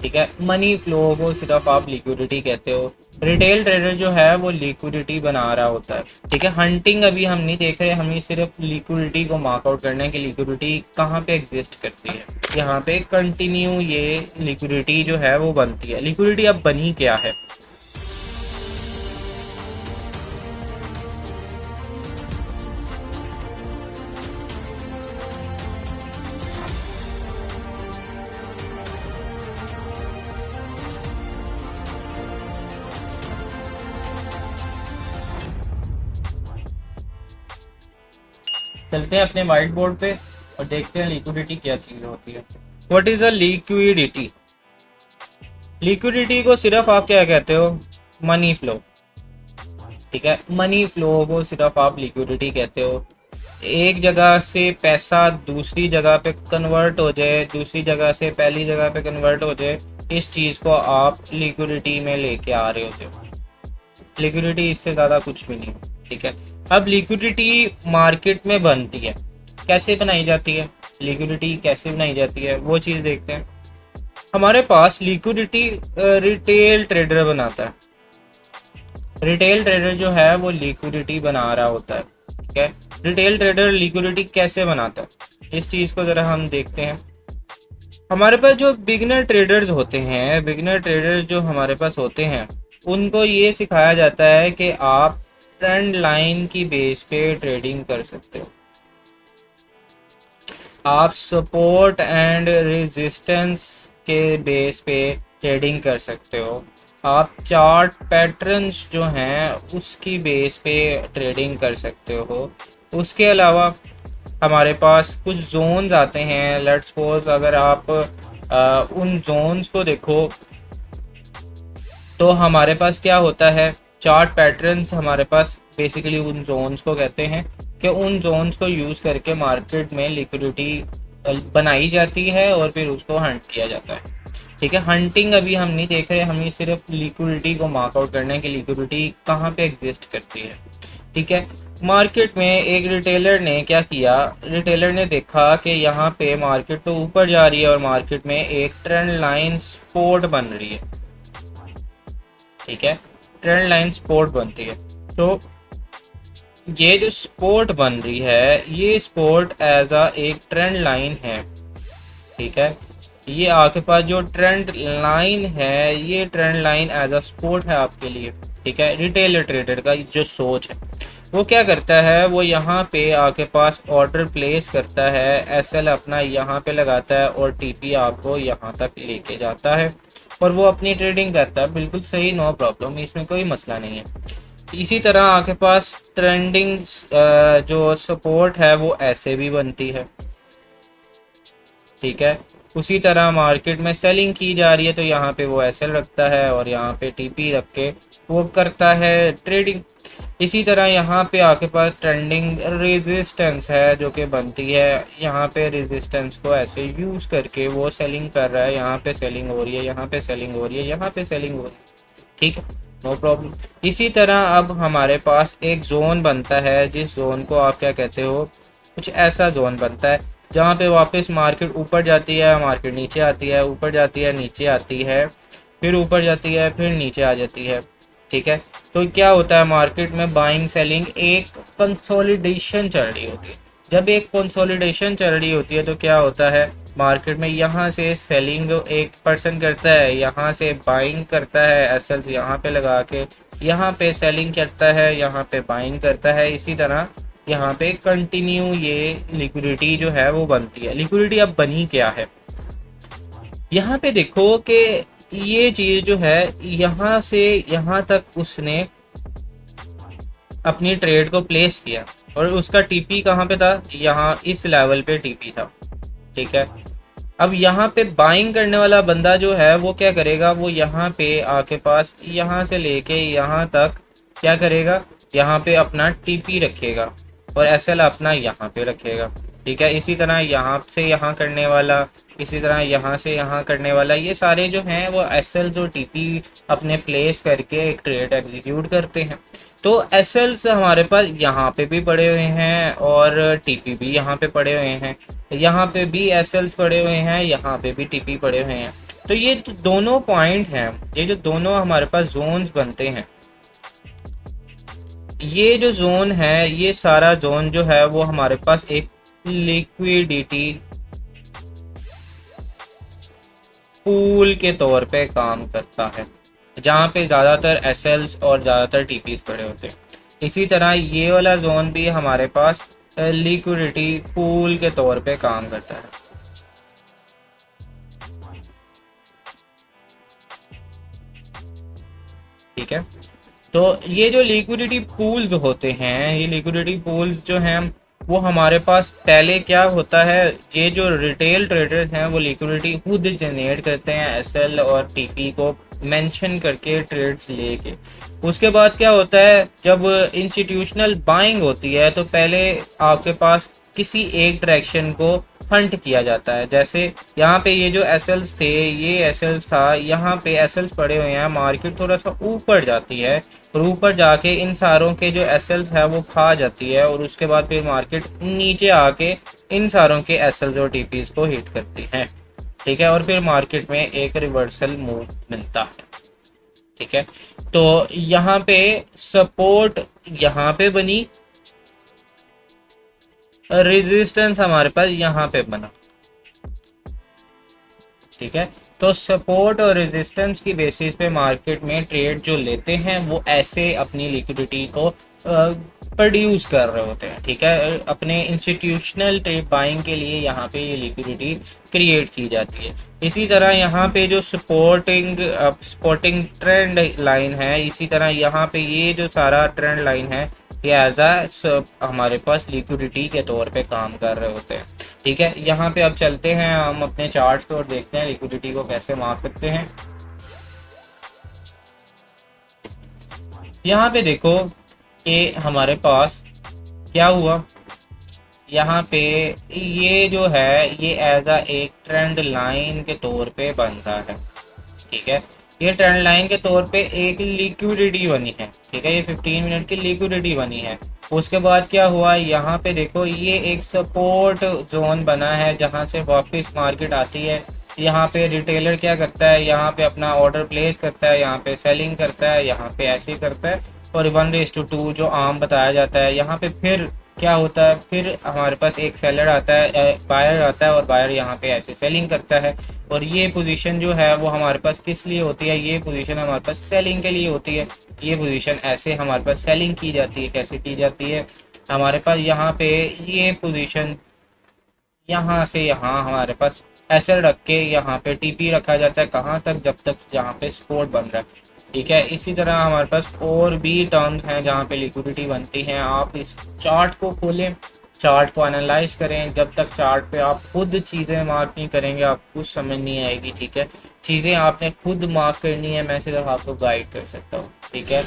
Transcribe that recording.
ठीक है। Money flow को सिर्फ आप लिक्विडिटी कहते हो। रिटेल ट्रेडर जो है वो लिक्विडिटी बना रहा होता है, ठीक है। हंटिंग अभी हम नहीं देख रहे, हमें सिर्फ लिक्विडिटी को मार्कआउट करना है कि लिक्विडिटी कहाँ पे एग्जिस्ट करती है। यहाँ पे कंटिन्यू ये लिक्विडिटी जो है वो बनती है। लिक्विडिटी अब बनी क्या है? चलते हैं अपने व्हाइट बोर्ड पे और देखते हैं लिक्विडिटी क्या चीज होती है। What is a liquidity? Liquidity को सिर्फ आप क्या कहते हो? मनी फ्लो, ठीक है। मनी फ्लो को सिर्फ आप लिक्विडिटी कहते हो। एक जगह से पैसा दूसरी जगह पे कन्वर्ट हो जाए, दूसरी जगह से पहली जगह पे कन्वर्ट हो जाए, इस चीज को आप लिक्विडिटी में लेके आ रहे होते हो। लिक्विडिटी इससे ज्यादा कुछ भी नहीं, ठीक है। अब लिक्विडिटी मार्केट में बनती है, कैसे बनाई जाती है? लिक्विडिटी कैसे बनाई जाती है वो चीज देखते हैं। हमारे पास लिक्विडिटी रिटेल ट्रेडर बनाता है। रिटेल ट्रेडर जो है वो लिक्विडिटी बना रहा होता है, ठीक है। रिटेल ट्रेडर लिक्विडिटी कैसे बनाता है, इस चीज को जरा हम देखते हैं। हमारे पास जो बिगिनर ट्रेडर्स होते हैं, बिगिनर ट्रेडर जो हमारे पास होते हैं, उनको ये सिखाया जाता है कि आप ट्रेंड लाइन की बेस पे ट्रेडिंग कर सकते हो। आप सपोर्ट एंड रेजिस्टेंस के बेस पे ट्रेडिंग कर सकते हो। आप चार्ट पैटर्न्स जो हैं उसकी बेस पे ट्रेडिंग कर सकते हो। उसके अलावा हमारे पास कुछ जोन्स आते हैं। लेट्स सपोज अगर आप उन जोन्स को देखो तो हमारे पास क्या होता है, चार्ट पैटर्न्स हमारे पास बेसिकली उन जोन्स को कहते हैं कि उन जोन्स को यूज करके मार्केट में लिक्विडिटी बनाई जाती है और फिर उसको हंट किया जाता है, ठीक है। हंटिंग अभी हम नहीं देख रहे, हमें सिर्फ लिक्विडिटी को मार्कआउट करना है कि लिक्विडिटी कहाँ पे एग्जिस्ट करती है, ठीक है। मार्केट में एक रिटेलर ने क्या किया, रिटेलर ने देखा कि यहाँ पे मार्केट तो ऊपर जा रही है और मार्केट में एक ट्रेंड लाइन सपोर्ट बन रही है, ठीक है। ट्रेंड लाइन सपोर्ट बनती है, तो ये जो सपोर्ट बन रही है ये सपोर्ट एज अ एक ट्रेंड लाइन है, ठीक है। ये आपके पास जो ट्रेंड लाइन है ये trend line as a support है आपके लिए, ठीक है। रिटेल ट्रेडर का जो सोच है वो क्या करता है, वो यहाँ पे आपके पास ऑर्डर प्लेस करता है, एसएल अपना यहाँ पे लगाता है और टीपी आपको यहाँ तक लेके जाता है और वो अपनी ट्रेडिंग करता है। बिल्कुल सही, नो प्रॉब्लम, इसमें कोई मसला नहीं है। इसी तरह आपके पास ट्रेंडिंग जो सपोर्ट है वो ऐसे भी बनती है, ठीक है। उसी तरह मार्केट में सेलिंग की जा रही है तो यहाँ पे वो एसएल रखता है और यहाँ पे टीपी रख के वो करता है ट्रेडिंग। इसी तरह यहाँ पे आपके पास ट्रेंडिंग रेजिस्टेंस है जो कि बनती है, यहाँ पे रेजिस्टेंस को ऐसे यूज करके वो सेलिंग कर रहा है। यहाँ पे सेलिंग हो रही है, यहाँ पे सेलिंग हो रही है, यहाँ पे सेलिंग हो रही है, ठीक है, नो प्रॉब्लम। इसी तरह अब हमारे पास एक जोन बनता है, जिस जोन को आप क्या कहते हो, कुछ ऐसा जोन बनता है जहाँ पे वापस मार्केट ऊपर जाती है, मार्केट नीचे आती है, ऊपर जाती है, नीचे आती है, फिर ऊपर जाती है, फिर नीचे आ जाती है, ठीक है। तो क्या होता है, मार्केट में बाइंग सेलिंग एक कंसोलिडेशन चल रही होती है। जब एक कंसोलिडेशन चल रही होती है तो क्या होता है, मार्केट में यहाँ से सेलिंग एक पर्सन करता है, यहाँ से बाइंग करता है, एसएल यहाँ पे लगा के, यहाँ पे सेलिंग करता है, यहाँ पे बाइंग करता है। इसी तरह यहाँ पे कंटिन्यू ये लिक्विडिटी जो है वो बनती है। लिक्विडिटी अब बनी क्या है, यहाँ पे देखो कि ये चीज जो है यहाँ से यहाँ तक उसने अपनी ट्रेड को प्लेस किया और उसका टीपी कहाँ पे था, यहाँ इस लेवल पे टीपी था, ठीक है। अब यहाँ पे बाइंग करने वाला बंदा जो है वो क्या करेगा, वो यहाँ पे आके पास यहाँ से लेके यहाँ तक क्या करेगा, यहाँ पे अपना टीपी रखेगा और एसएल अपना यहाँ पे रखेगा, ठीक है। इसी तरह यहाँ से यहाँ करने वाला, इसी तरह यहाँ से यहाँ करने वाला, ये सारे जो हैं वो एसएल जो टीपी अपने प्लेस करके एक ट्रेड एग्जीक्यूट करते हैं। तो एसएल्स हमारे पास यहाँ पे भी पड़े हुए हैं और टीपी भी यहाँ पे पड़े हुए हैं, यहाँ पे भी एसएल्स पड़े हुए हैं, यहाँ पे भी टीपी पड़े हुए हैं। तो ये दोनों पॉइंट हैं, ये जो दोनों हमारे पास जोन्स बनते हैं, ये जो जोन है, ये सारा जोन जो है वो हमारे पास एक लिक्विडिटी पूल के तौर पे काम करता है, जहाँ पे ज़्यादातर एसएल्स और ज़्यादातर टीपीज पड़े होते हैं। इसी तरह ये वाला जोन भी हमारे पास लिक्विडिटी पूल के तौर पे काम करता है। ठीक है, तो ये जो लिक्विडिटी पूल्स होते हैं, ये लिक्विडिटी पूल्स जो हैं वो हमारे पास पहले क्या होता है, ये जो रिटेल ट्रेडर्स हैं वो लिक्विडिटी खुद जनरेट करते हैं एसएल और टीपी को मेंशन करके ट्रेड्स लेके। उसके बाद क्या होता है, जब इंस्टीट्यूशनल बाइंग होती है तो पहले आपके पास किसी एक डायरेक्शन को हंट किया जाता है। जैसे यहाँ पे ये जो एसएल्स थे, ये एसएल्स था, यहाँ पे एसएल्स पड़े हुए हैं, मार्केट थोड़ा सा ऊपर जाती है और ऊपर जाके इन सारों के जो एसएल्स है वो खा जाती है और उसके बाद फिर मार्केट नीचे आके इन सारों के एसएल्स और टीपीज को हिट करती है। ठीक है, और फिर मार्केट में एक रिवर्सल मूव मिलता है। ठीक है, तो यहाँ पे सपोर्ट यहाँ पे बनी, रेजिस्टेंस हमारे पास यहाँ पे बना। ठीक है, तो सपोर्ट और रेजिस्टेंस की बेसिस पे मार्केट में ट्रेड जो लेते हैं वो ऐसे अपनी लिक्विडिटी को प्रोड्यूस कर रहे होते हैं। ठीक है, अपने इंस्टीट्यूशनल ट्रेड बाइंग के लिए यहाँ पे ये लिक्विडिटी क्रिएट की जाती है। इसी तरह यहाँ पे जो सपोर्टिंग ट्रेंड लाइन है, इसी तरह यहाँ पे ये जो सारा ट्रेंड लाइन है ये एज हमारे पास लिक्विडिटी के तौर पे काम कर रहे होते हैं। ठीक है, यहाँ पे अब चलते हैं हम अपने चार्ट पे और देखते हैं लिक्विडिटी को कैसे माप सकते हैं। यहाँ पे देखो कि हमारे पास क्या हुआ, यहाँ पे ये जो है ये एज एक ट्रेंड लाइन के तौर पे बनता है। ठीक है, ये ट्रेंड लाइन के तौर पे एक लिक्विडिटी बनी है। ठीक है, ये 15 मिनट की लिक्विडिटी बनी है। उसके बाद क्या हुआ, यहाँ पे देखो ये एक सपोर्ट जोन बना है जहाँ से वापस मार्केट आती है। यहाँ पे रिटेलर क्या करता है, यहाँ पे अपना ऑर्डर प्लेस करता है, यहाँ पे सेलिंग करता है, यहाँ पे ऐसे ही करता है और 1:2 जो आम बताया जाता है। यहाँ पे फिर क्या होता है, फिर हमारे पास एक सेलर आता है, बायर आता है और बायर यहाँ पे ऐसे सेलिंग करता है और ये पोजीशन जो है वो हमारे पास किस लिए होती है, ये पोजीशन हमारे पास सेलिंग के लिए होती है। ये पोजीशन ऐसे हमारे पास सेलिंग की जाती है। कैसे की जाती है, हमारे पास यहाँ पे ये पोजीशन यहाँ से यहाँ हमारे पास एसएल रख के यहाँ पे टीपी रखा जाता है, कहाँ तक, जब तक जहाँ पे सपोर्ट बन रहा है। ठीक है, इसी तरह हमारे पास और भी टर्म्स हैं जहाँ पे लिक्विडिटी बनती है। आप इस चार्ट को खोलें, चार्ट को एनालाइज करें। जब तक चार्ट पे आप खुद चीज़ें मार्क नहीं करेंगे आपको कुछ समझ नहीं आएगी। ठीक है, चीज़ें आपने खुद मार्क करनी है, मैं सिर्फ आपको गाइड कर सकता हूँ। ठीक है।